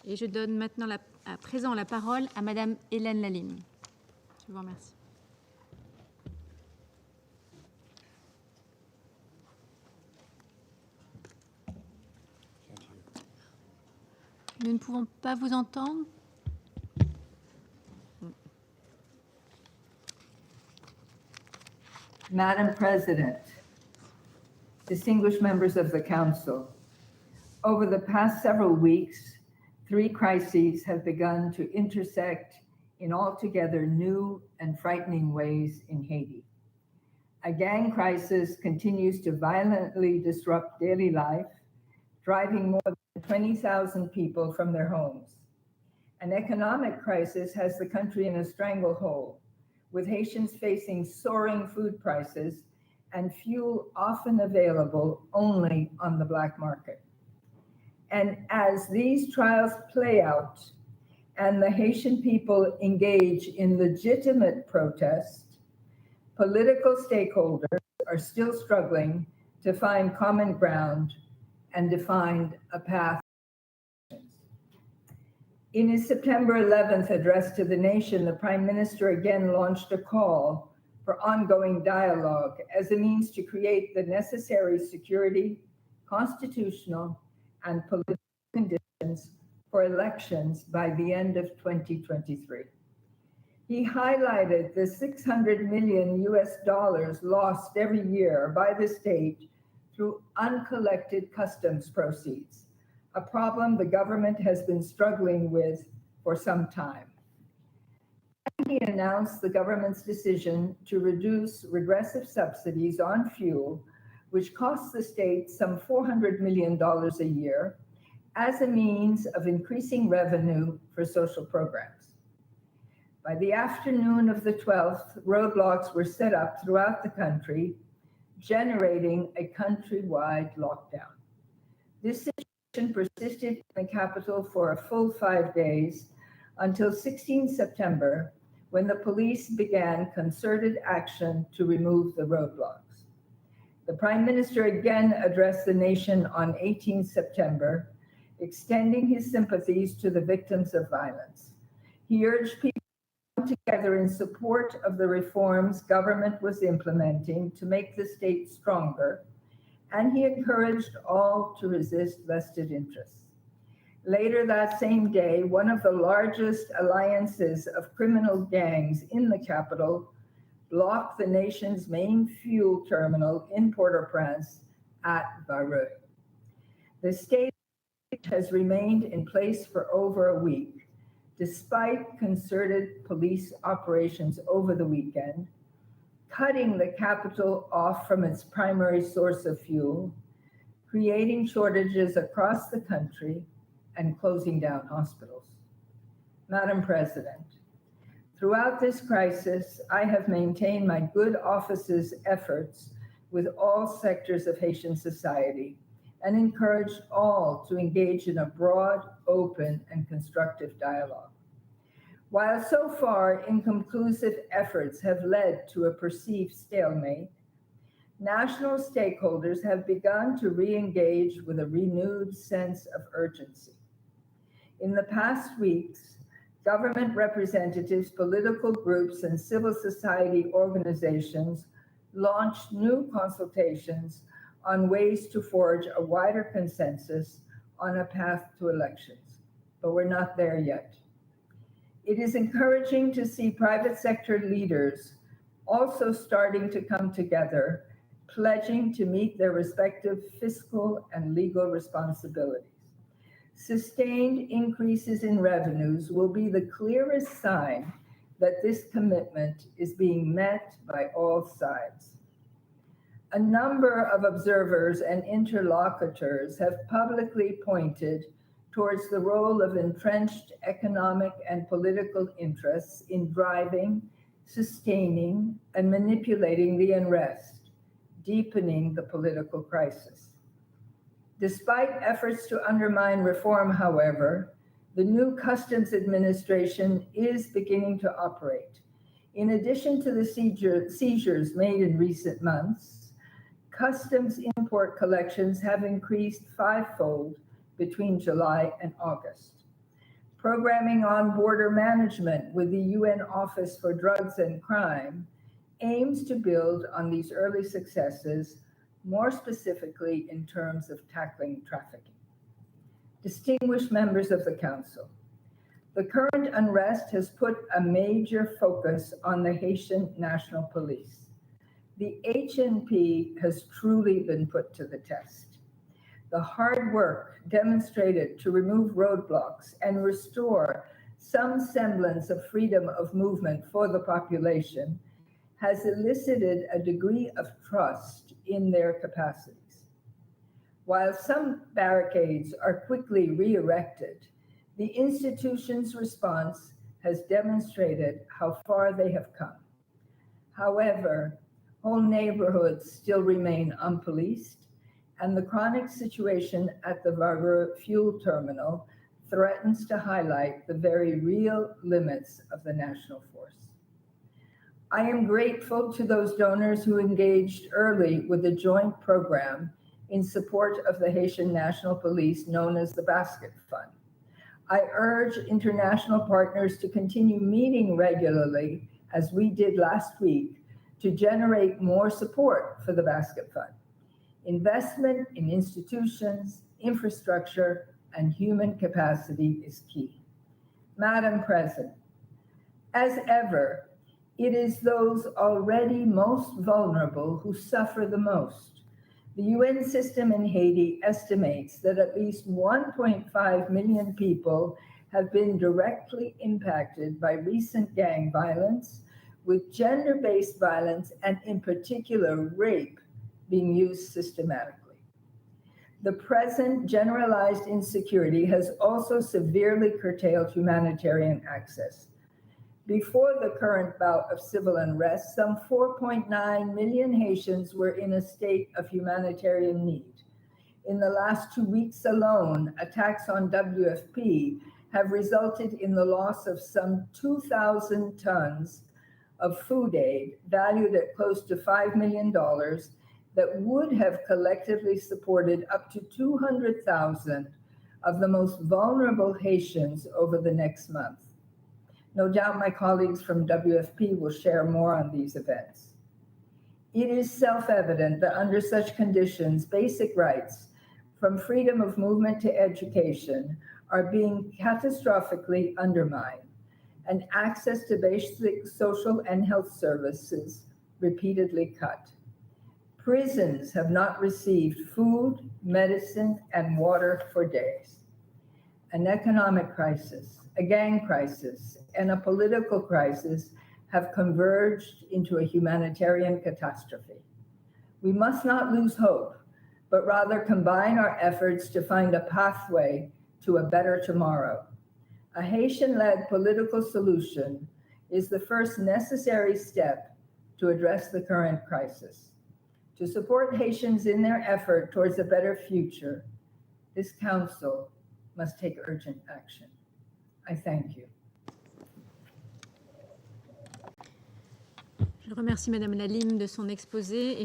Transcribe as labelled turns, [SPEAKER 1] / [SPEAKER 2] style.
[SPEAKER 1] Et je donne maintenant à présent la parole à Madame Hélène Laligne. Je vous remercie. Nous ne pouvons pas vous entendre.
[SPEAKER 2] Madam President, distinguished members of the Council, over the past several weeks, 3 crises have begun to intersect in altogether new and frightening ways in Haiti. A gang crisis continues to violently disrupt daily life, driving more than 20,000 people from their homes. An economic crisis has the country in a stranglehold, with Haitians facing soaring food prices and fuel often available only on the black market. And as these trials play out and the Haitian people engage in legitimate protest, political stakeholders are still struggling to find common ground and define a path. In his September 11th address to the nation, the Prime Minister again launched a call for ongoing dialogue as a means to create the necessary security, constitutional, and political conditions for elections by the end of 2023. He highlighted the $600 million lost every year by the state through uncollected customs proceeds, a problem the government has been struggling with for some time. He announced the government's decision to reduce regressive subsidies on fuel, which costs the state some $400 million a year, as a means of increasing revenue for social programs. By the afternoon of the 12th, roadblocks were set up throughout the country, generating a countrywide lockdown. This situation persisted in the capital for a full 5 days until 16 September, when the police began concerted action to remove the roadblocks. The Prime Minister again addressed the nation on 18 September, extending his sympathies to the victims of violence. He urged people to come together in support of the reforms government was implementing to make the state stronger, and he encouraged all to resist vested interests. Later that same day, one of the largest alliances of criminal gangs in the capital blocked the nation's main fuel terminal in Port-au-Prince at Vareux. The state has remained in place for over a week, despite concerted police operations over the weekend, cutting the capital off from its primary source of fuel, creating shortages across the country, and closing down hospitals. Madam President, throughout this crisis, I have maintained my good office's efforts with all sectors of Haitian society and encouraged all to engage in a broad, open, and constructive dialogue. While so far inconclusive efforts have led to a perceived stalemate, national stakeholders have begun to re-engage with a renewed sense of urgency. In the past weeks, government representatives, political groups, and civil society organizations launched new consultations on ways to forge a wider consensus on a path to elections, but we're not there yet. It is encouraging to see private sector leaders also starting to come together, pledging to meet their respective fiscal and legal responsibilities. Sustained increases in revenues will be the clearest sign that this commitment is being met by all sides. A number of observers and interlocutors have publicly pointed towards the role of entrenched economic and political interests in driving, sustaining, and manipulating the unrest, deepening the political crisis. Despite efforts to undermine reform, however, the new Customs Administration is beginning to operate. In addition to the seizures made in recent months, customs import collections have increased 5-fold between July and August. Programming on border management with the UN Office for Drugs and Crime aims to build on these early successes, more specifically in terms of tackling trafficking. Distinguished members of the Council, the current unrest has put a major focus on the Haitian National Police. The HNP has truly been put to the test. The hard work demonstrated to remove roadblocks and restore some semblance of freedom of movement for the population has elicited a degree of trust in their capacities. While some barricades are quickly re-erected, the institution's response has demonstrated how far they have come. However, whole neighborhoods still remain unpoliced, and the chronic situation at the Vargura fuel terminal threatens to highlight the very real limits of the national force. I am grateful to those donors who engaged early with the joint program in support of the Haitian National Police known as the Basket Fund. I urge international partners to continue meeting regularly, as we did last week, to generate more support for the Basket Fund. Investment in institutions, infrastructure, and human capacity is key. Madam President, as ever, it is those already most vulnerable who suffer the most. The UN system in Haiti estimates that at least 1.5 million people have been directly impacted by recent gang violence, with gender-based violence and in particular rape being used systematically. The present generalized insecurity has also severely curtailed humanitarian access. Before the current bout of civil unrest, some 4.9 million Haitians were in a state of humanitarian need. In the last 2 weeks alone, attacks on WFP have resulted in the loss of some 2,000 tons of food aid valued at close to $5 million that would have collectively supported up to 200,000 of the most vulnerable Haitians over the next month. No doubt my colleagues from WFP will share more on these events. It is self-evident that under such conditions, basic rights, from freedom of movement to education, are being catastrophically undermined, and access to basic social and health services repeatedly cut. Prisons have not received food, medicine, and water for days. An economic crisis, a gang crisis, and a political crisis have converged into a humanitarian catastrophe. We must not lose hope, but rather combine our efforts to find a pathway to a better tomorrow. A Haitian-led political solution is the first necessary step to address the current crisis. To support Haitians in their effort towards a better future, this Council must take urgent action. I thank you.
[SPEAKER 1] Je remercie Madame Lalim de son exposé et